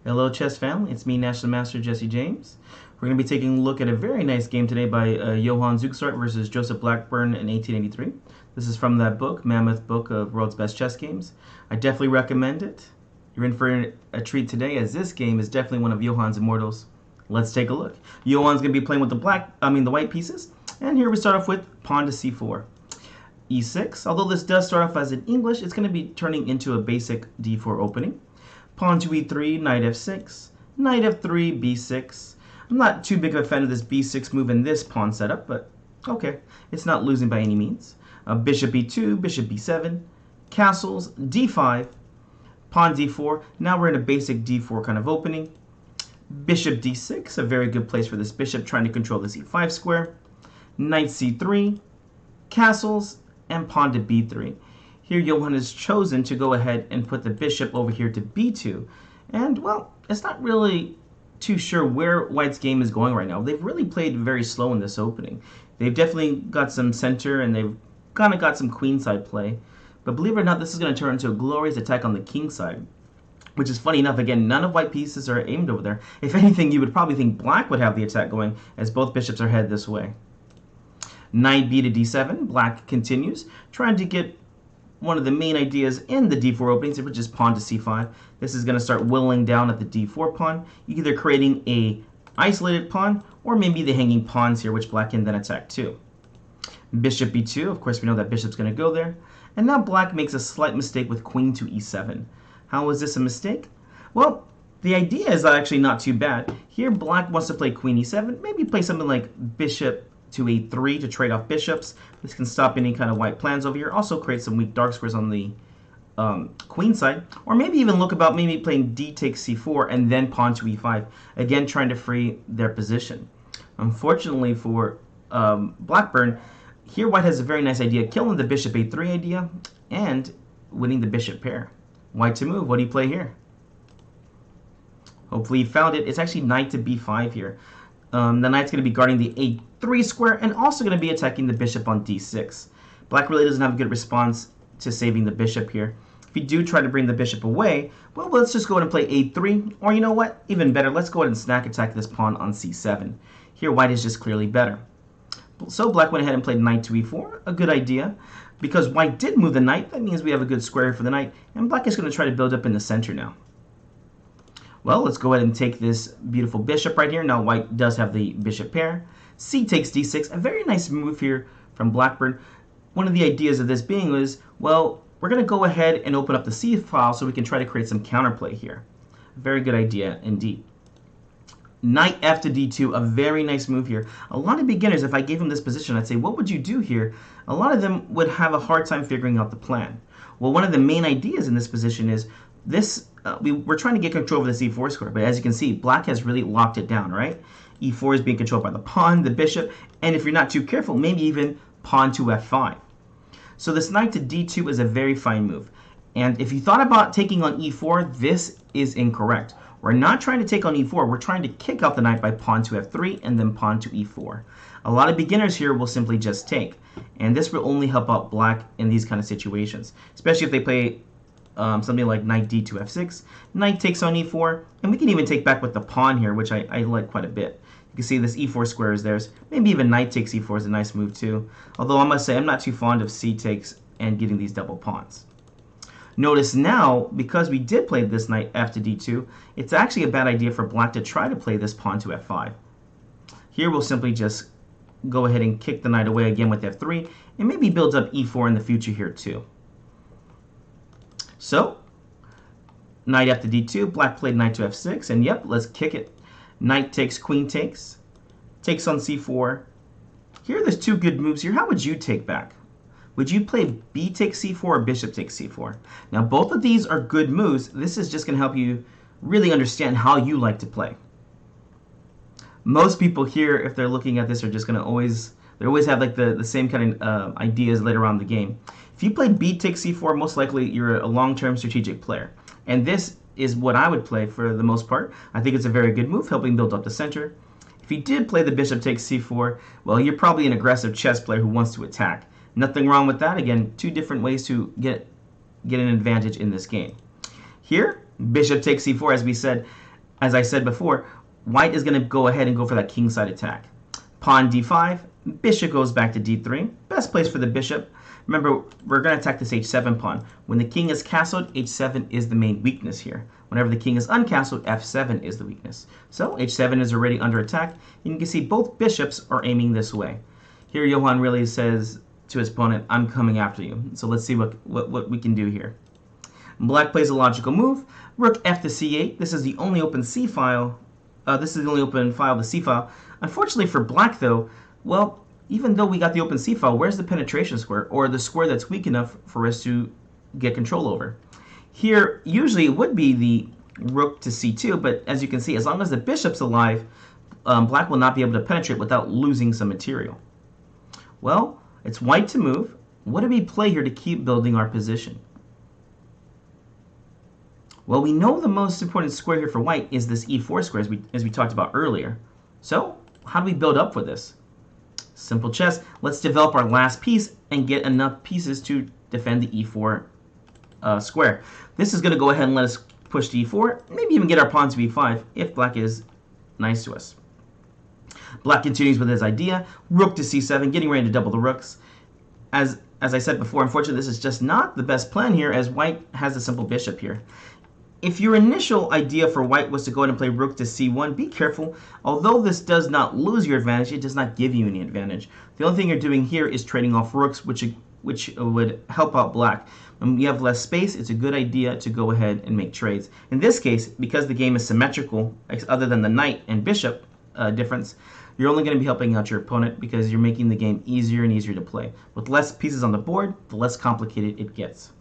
Hello chess family, it's me National Master Jesse James. We're going to be taking a look at a very nice game today by Johann Zukertort versus Joseph Blackburn in 1883. This is from that book, Mammoth Book of World's Best Chess Games. I definitely recommend it. You're in for a treat today as this game is definitely one of Johann's Immortals. Let's take a look. Johann's going to be playing with the white pieces. And here we start off with pawn to c4. e6. Although this does start off as in English, it's going to be turning into a basic d4 opening. Pawn to e3, knight f6, knight f3, b6. I'm not too big of a fan of this b6 move in this pawn setup, but okay, it's not losing by any means. Bishop e2, bishop b7, castles, d5, pawn d4. Now we're in a basic d4 kind of opening. Bishop d6, a very good place for this bishop trying to control this e5 square. Knight c3, castles, and pawn to b3. Here Johann has chosen to go ahead and put the bishop over here to b2. And, well, it's not really too sure where White's game is going right now. They've really played very slow in this opening. They've definitely got some center and they've kind of got some queenside play. But believe it or not, this is going to turn into a glorious attack on the kingside. Which is funny enough, again, none of White pieces are aimed over there. If anything, you would probably think Black would have the attack going as both bishops are headed this way. Knight b to d7. Black continues, trying to get one of the main ideas in the d4 openings, which is pawn to c5. This is going to start whittling down at the d4 pawn, either creating a isolated pawn or maybe the hanging pawns here, which Black can then attack too. Bishop b2, of course we know that bishop's going to go there. And now Black makes a slight mistake with queen to e7. How is this a mistake? Well, the idea is actually not too bad. Here Black wants to play queen e7, maybe play something like bishop to a3 to trade off bishops. This can stop any kind of white plans over here. Also create some weak dark squares on the queen side. Or maybe even look about maybe playing d takes c4 and then pawn to e5. Again, trying to free their position. Unfortunately for Blackburn, here White has a very nice idea, killing the bishop a3 idea and winning the bishop pair. White to move. What do you play here? Hopefully you found it. It's actually knight to b5 here. The knight's going to be guarding the a3 square and also going to be attacking the bishop on d6. Black really doesn't have a good response to saving the bishop here. If you do try to bring the bishop away, well, let's just go ahead and play a3. Or you know what? Even better, let's go ahead and snack attack this pawn on c7. Here, White is just clearly better. So Black went ahead and played knight to e4. A good idea. Because White did move the knight, that means we have a good square for the knight. And Black is going to try to build up in the center now. Well, let's go ahead and take this beautiful bishop right here. Now White does have the bishop pair. C takes d6. A very nice move here from Blackburn. One of the ideas of this being was, well, we're going to go ahead and open up the C file so we can try to create some counterplay here. Very good idea indeed. Knight f to d2, a very nice move here. A lot of beginners, if I gave them this position, I'd say, what would you do here? A lot of them would have a hard time figuring out the plan. Well, one of the main ideas in this position is this. We're trying to get control of the e4 square, but as you can see, Black has really locked it down, right? e4 is being controlled by the pawn, the bishop, and if you're not too careful, maybe even pawn to f5. So this knight to d2 is a very fine move. And if you thought about taking on e4, this is incorrect. We're not trying to take on e4, we're trying to kick out the knight by pawn to f3 and then pawn to e4. A lot of beginners here will simply just take, and this will only help out Black in these kind of situations, especially if they play something like knight d to f6, knight takes on e4, and we can even take back with the pawn here, which I like quite a bit. You can see this e4 square is theirs. Maybe even knight takes e4 is a nice move too, although I must say I'm not too fond of c takes and getting these double pawns. Notice now, because we did play this knight f to d2, it's actually a bad idea for Black to try to play this pawn to f5. Here we'll simply just go ahead and kick the knight away again with f3, and maybe builds up e4 in the future here too. So, knight f to d2, Black played knight to f6, and yep, let's kick it. Knight takes, queen takes on c4. Here there's two good moves here. How would you take back? Would you play b takes c4 or bishop takes c4? Now both of these are good moves. This is just going to help you really understand how you like to play. Most people here, if they're looking at this, are just going to always have like the same kind of ideas later on in the game. If you play b takes c4, most likely you're a long-term strategic player. And this is what I would play for the most part. I think it's a very good move, helping build up the center. If you did play the bishop takes c4, well, you're probably an aggressive chess player who wants to attack. Nothing wrong with that. Again, two different ways to get an advantage in this game. Here, bishop takes c4, as we said, as I said before, white is going to go ahead and go for that kingside attack. Pawn d5, bishop goes back to d3. Best place for the bishop. Remember, we're going to attack this h7 pawn. When the king is castled, h7 is the main weakness here. Whenever the king is uncastled, f7 is the weakness. So h7 is already under attack, and you can see both bishops are aiming this way. Here Johan really says to his opponent, I'm coming after you. So let's see what we can do here. Black plays a logical move. Rook f to c8. This is the only open c file. This is the only open file, the c file. Unfortunately for black, though, well, even though we got the open c file, where's the penetration square, or the square that's weak enough for us to get control over? Here, usually it would be the rook to c2, but as you can see, as long as the bishop's alive, black will not be able to penetrate without losing some material. Well, it's white to move. What do we play here to keep building our position? Well, we know the most important square here for white is this e4 square, as we talked about earlier. So, how do we build up for this? Simple chess. Let's develop our last piece and get enough pieces to defend the e4 square. This is going to go ahead and let us push to e4, maybe even get our pawn to e5 if black is nice to us. Black continues with his idea. Rook to c7, getting ready to double the rooks. As I said before, unfortunately, this is just not the best plan here, as white has a simple bishop here. If your initial idea for white was to go ahead and play rook to c1, be careful. Although this does not lose your advantage, it does not give you any advantage. The only thing you're doing here is trading off rooks, which would help out black. When you have less space, it's a good idea to go ahead and make trades. In this case, because the game is symmetrical, other than the knight and bishop difference, you're only going to be helping out your opponent because you're making the game easier and easier to play. With less pieces on the board, the less complicated it gets.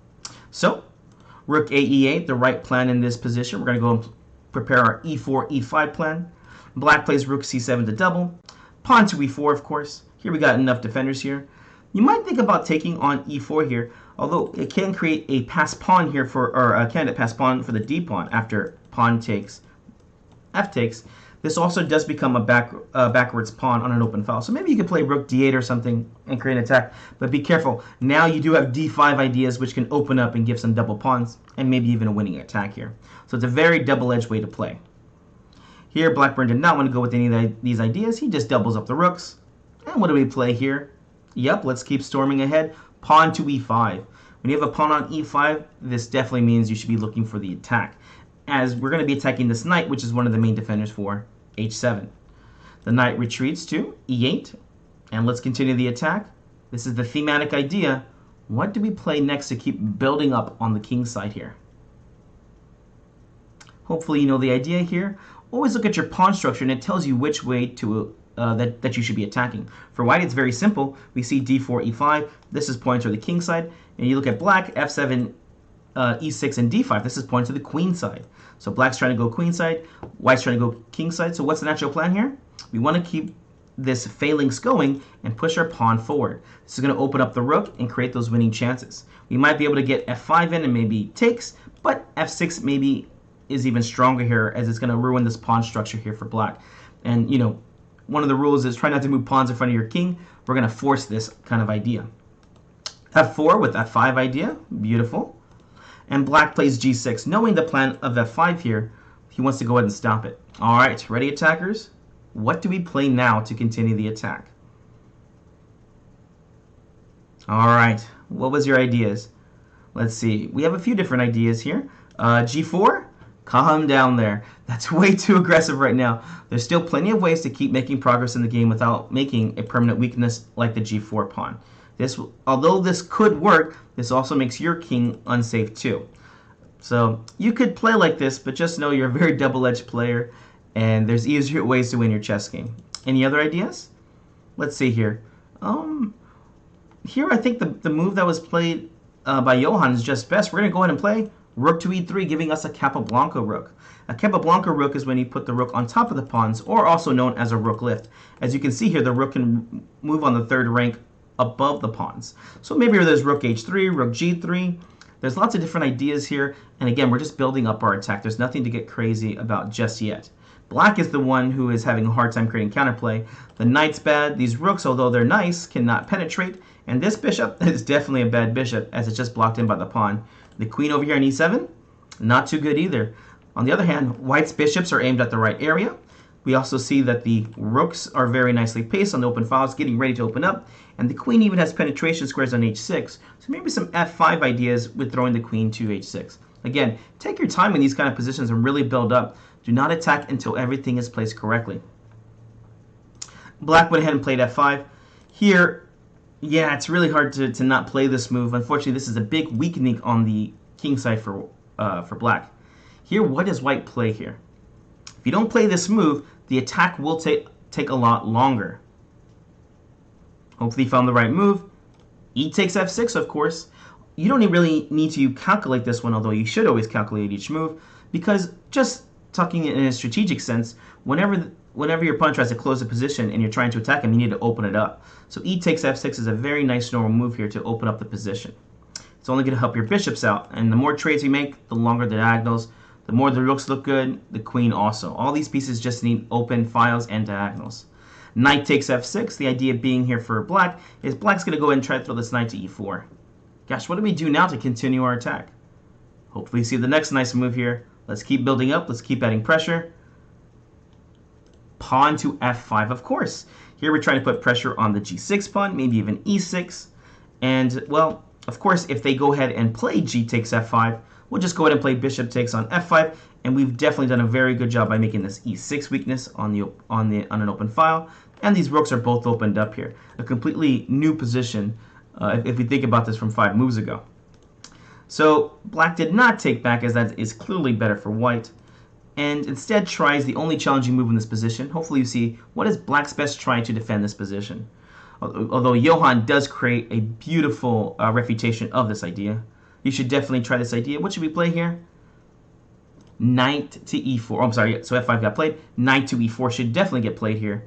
So, rook a e8, the right plan in this position. We're going to go and prepare our e4, e5 plan. Black plays rook c7 to double. Pawn to e4, of course. Here we got enough defenders here. You might think about taking on e4 here, although it can create a pass pawn here or a candidate pass pawn for the d pawn after pawn takes, f takes. This also does become a backwards pawn on an open file. So maybe you could play rook d8 or something and create an attack. But be careful. Now you do have d5 ideas, which can open up and give some double pawns, and maybe even a winning attack here. So it's a very double-edged way to play. Here, Blackburn did not want to go with any of these ideas. He just doubles up the rooks. And what do we play here? Yep, let's keep storming ahead. Pawn to e5. When you have a pawn on e5, this definitely means you should be looking for the attack, as we're going to be attacking this knight, which is one of the main defenders for h7. The knight retreats to e8, and let's continue the attack. This is the thematic idea. What do we play next to keep building up on the king side here? Hopefully you know the idea here. Always look at your pawn structure, and it tells you which way to that you should be attacking. For white, it's very simple. We see d4, e5. This is pointing to the king side. And you look at black, f7, e6, and d5. This is pointing to the queen side. So black's trying to go queen side, white's trying to go king side. So what's the natural plan here? We want to keep this phalanx going and push our pawn forward. This is going to open up the rook and create those winning chances. We might be able to get f5 in and maybe takes, but f6 maybe is even stronger here, as it's going to ruin this pawn structure here for black. And, you know, one of the rules is try not to move pawns in front of your king. We're going to force this kind of idea. f4 with f5 idea. Beautiful. And black plays g6. Knowing the plan of f5 here, he wants to go ahead and stop it. All right, ready, attackers? What do we play now to continue the attack? All right, what was your ideas? Let's see. We have a few different ideas here. g4? Calm down there. That's way too aggressive right now. There's still plenty of ways to keep making progress in the game without making a permanent weakness like the g4 pawn. Although this could work, this also makes your king unsafe too. So you could play like this, but just know you're a very double-edged player, and there's easier ways to win your chess game. Any other ideas? Let's see here. Here I think the move that was played by Johan is just best. We're going to go ahead and play rook to e3, giving us a Capablanca rook. A Capablanca rook is when you put the rook on top of the pawns, or also known as a rook lift. As you can see here, the rook can move on the third rank above the pawns. So maybe there's rook h3, rook g3. There's lots of different ideas here, and again, we're just building up our attack. There's nothing to get crazy about just yet. Black is the one who is having a hard time creating counterplay. The knight's bad. These rooks, although they're nice, cannot penetrate, and this bishop is definitely a bad bishop, as it's just blocked in by the pawn. The queen over here on e7, not too good either. On the other hand, white's bishops are aimed at the right area. We also see that the rooks are very nicely placed on the open files, getting ready to open up. And the queen even has penetration squares on h6. So maybe some f5 ideas with throwing the queen to h6. Again, take your time in these kind of positions and really build up. Do not attack until everything is placed correctly. Black went ahead and played f5. Here, yeah, it's really hard to not play this move. Unfortunately, this is a big weakening on the king side for black. Here, what does white play here? If you don't play this move, the attack will take a lot longer. Hopefully you found the right move. E takes f6, of course. You don't really need to calculate this one, although you should always calculate each move, because just talking in a strategic sense, whenever your opponent tries to close a position and you're trying to attack him, you need to open it up. So E takes f6 is a very nice normal move here to open up the position. It's only going to help your bishops out, and the more trades you make, the longer the diagonals, the more the rooks look good, the queen also. All these pieces just need open files and diagonals. Knight takes f6. The idea being here for black is black's going to go ahead and try to throw this knight to e4. Gosh, what do we do now to continue our attack? Hopefully you see the next nice move here. Let's keep building up. Let's keep adding pressure. Pawn to f5, of course. Here we're trying to put pressure on the g6 pawn, maybe even e6. And, well, of course, if they go ahead and play g takes f5, we'll just go ahead and play bishop takes on f5. And we've definitely done a very good job by making this e6 weakness on an open file. And these rooks are both opened up here. A completely new position if we think about this from 5 moves ago. So black did not take back, as that is clearly better for white, and instead tries the only challenging move in this position. Hopefully you see what is black's best try to defend this position. Although Johann does create a beautiful refutation of this idea. You should definitely try this idea. What should we play here? Knight to e4. Oh, I'm sorry, so f5 got played. Knight to e4 should definitely get played here.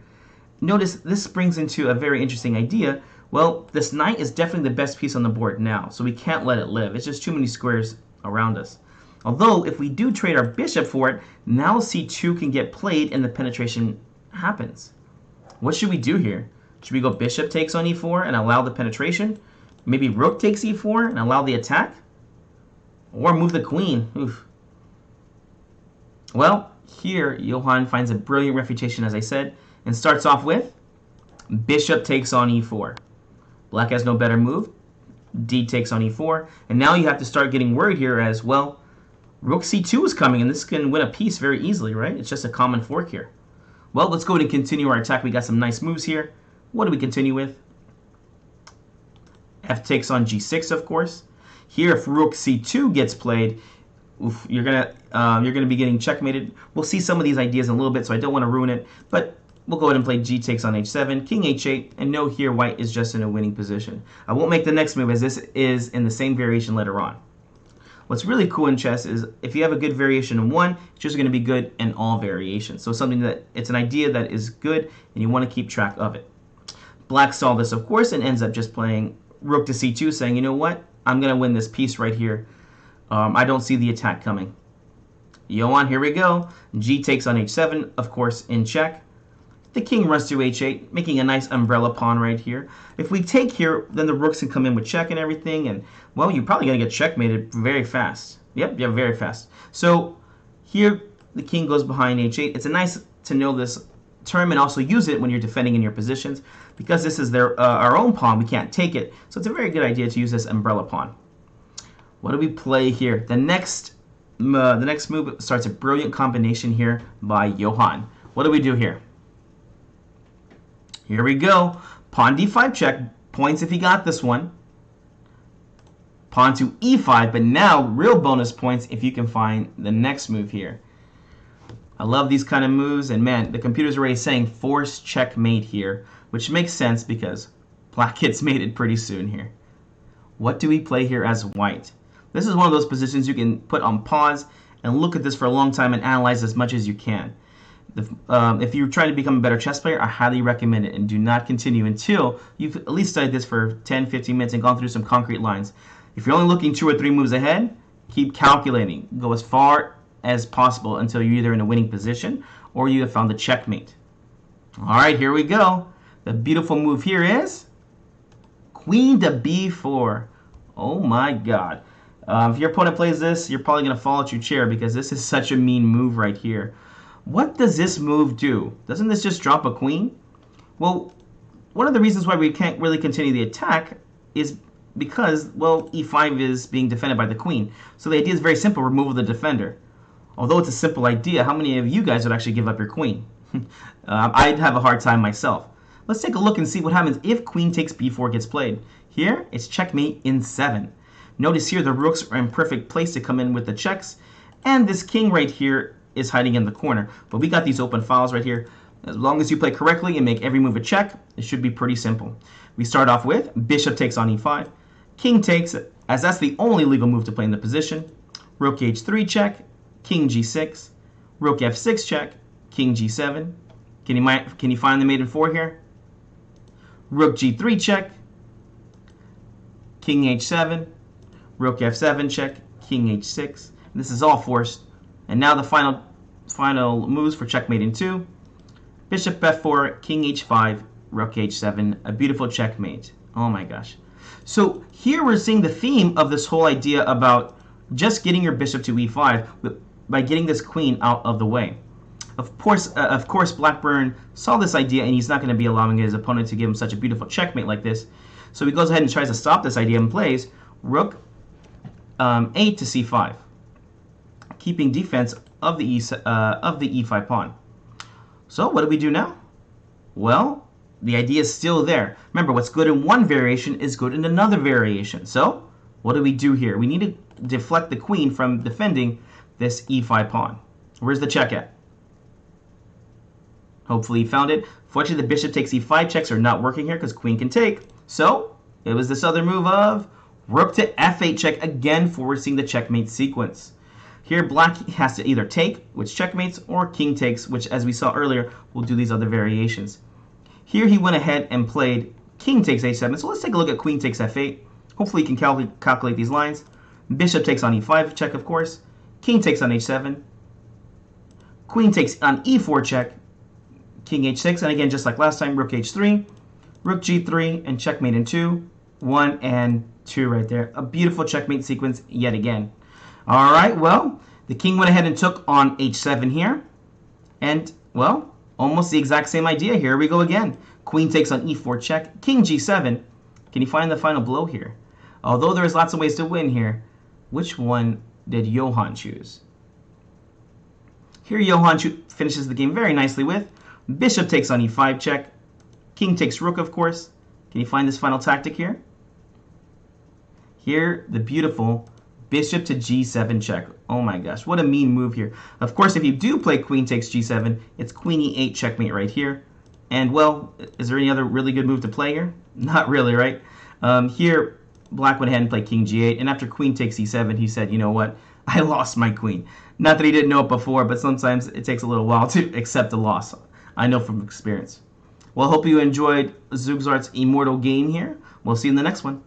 Notice this brings into a very interesting idea. Well, this knight is definitely the best piece on the board now, so we can't let it live. It's just too many squares around us. Although, if we do trade our bishop for it, now c2 can get played and the penetration happens. What should we do here? Should we go bishop takes on e4 and allow the penetration? Maybe rook takes e4 and allow the attack? Or move the queen? Oof. Well, here Johann finds a brilliant refutation, as I said, and starts off with bishop takes on e4. Black has no better move. D takes on e4. And now you have to start getting worried here as, well, rook c2 is coming, and this can win a piece very easily, right? It's just a common fork here. Well, let's go ahead and continue our attack. We got some nice moves here. What do we continue with? F takes on g6, of course. Here, if rook c2 gets played, oof, you're gonna be getting checkmated. We'll see some of these ideas in a little bit, so I don't want to ruin it. But we'll go ahead and play g takes on h7, king h8, and no, here white is just in a winning position. I won't make the next move, as this is in the same variation later on. What's really cool in chess is if you have a good variation in one, it's just going to be good in all variations. So something that it's an idea that is good, and you want to keep track of it. Black saw this, of course, and ends up just playing rook to c2, saying, you know what, I'm going to win this piece right here. I don't see the attack coming. Johann, here we go. G takes on h7, of course, in check. The king runs to h8, making a nice umbrella pawn right here. If we take here, then the rooks can come in with check and everything, and, well, you're probably going to get checkmated very fast. Yep, yeah, very fast. So here, the king goes behind h8. It's a nice to know this term and also use it when you're defending in your positions. Because this is our own pawn, we can't take it. So it's a very good idea to use this umbrella pawn. What do we play here? The next move starts a brilliant combination here by Johann. What do we do here? Here we go. Pawn d5 check. Points if he got this one. Pawn to e5, but now real bonus points if you can find the next move here. I love these kind of moves, and man, the computer's already saying force checkmate here, which makes sense because black gets mated pretty soon here. What do we play here as white? This is one of those positions you can put on pause and look at this for a long time and analyze as much as you can. If you're trying to become a better chess player, I highly recommend it, and do not continue until you've at least studied this for 10-15 minutes and gone through some concrete lines. If you're only looking 2 or 3 moves ahead, keep calculating. Go as far as possible until you're either in a winning position or you have found the checkmate. All right, here we go. The beautiful move here is queen to b4. Oh my god. If your opponent plays this, you're probably going to fall out your chair because this is such a mean move right here. What does this move do? Doesn't this just drop a queen? Well, one of the reasons why we can't really continue the attack is because, well, e5 is being defended by the queen. So the idea is very simple, removal of the defender. Although it's a simple idea, how many of you guys would actually give up your queen? I'd have a hard time myself. Let's take a look and see what happens if queen takes b4 gets played. Here, it's checkmate in 7. Notice here the rooks are in perfect place to come in with the checks, and this king right here is hiding in the corner. But we got these open files right here. As long as you play correctly and make every move a check, it should be pretty simple. We start off with bishop takes on e5, king takes, as that's the only legal move to play in the position, rook h3 check, king g6, rook f6 check, king g7. Can you find the mate in 4 here? Rook g3 check, king h7, rook f7 check, king h6. This is all forced. And now the final moves for checkmate in 2. Bishop f4, king h5, rook h7. A beautiful checkmate. Oh my gosh. So here we're seeing the theme of this whole idea about just getting your bishop to e5 by getting this queen out of the way. Of course, Blackburn saw this idea, and he's not going to be allowing his opponent to give him such a beautiful checkmate like this. So he goes ahead and tries to stop this idea and plays rook 8 to c5, keeping defense of the e5 pawn. So what do we do now? Well, the idea is still there. Remember, what's good in one variation is good in another variation. So what do we do here? We need to deflect the queen from defending this e5 pawn. Where's the check at? Hopefully you found it. Fortunately, the bishop takes e5 checks are not working here because queen can take. So it was this other move of rook to f8 check, again forcing the checkmate sequence. Here black has to either take, which checkmates, or king takes, which as we saw earlier will do these other variations. Here he went ahead and played king takes h7. So let's take a look at queen takes f8. Hopefully you can calculate these lines. Bishop takes on e5 check, of course. King takes on h7. Queen takes on e4 check. King h6, and again, just like last time, rook h3, rook g3, and checkmate in 2, 1, and 2 right there. A beautiful checkmate sequence yet again. All right, well, the king went ahead and took on h7 here. And, well, almost the exact same idea. Here we go again. Queen takes on e4 check, king g7. Can you find the final blow here? Although there's lots of ways to win here, which one did Johan choose? Here Johan finishes the game very nicely with bishop takes on e5 check, king takes rook, of course. Can you find this final tactic here? Here, the beautiful bishop to g7 check. Oh my gosh, what a mean move here. Of course, if you do play queen takes g7, it's queen e8 checkmate right here. And, well, is there any other really good move to play here? Not really, right? Here, black went ahead and played king g8, and after queen takes e7, he said, you know what? I lost my queen. Not that he didn't know it before, but sometimes it takes a little while to accept a loss. I know from experience. Well, I hope you enjoyed Zukertort's Immortal game here. We'll see you in the next one.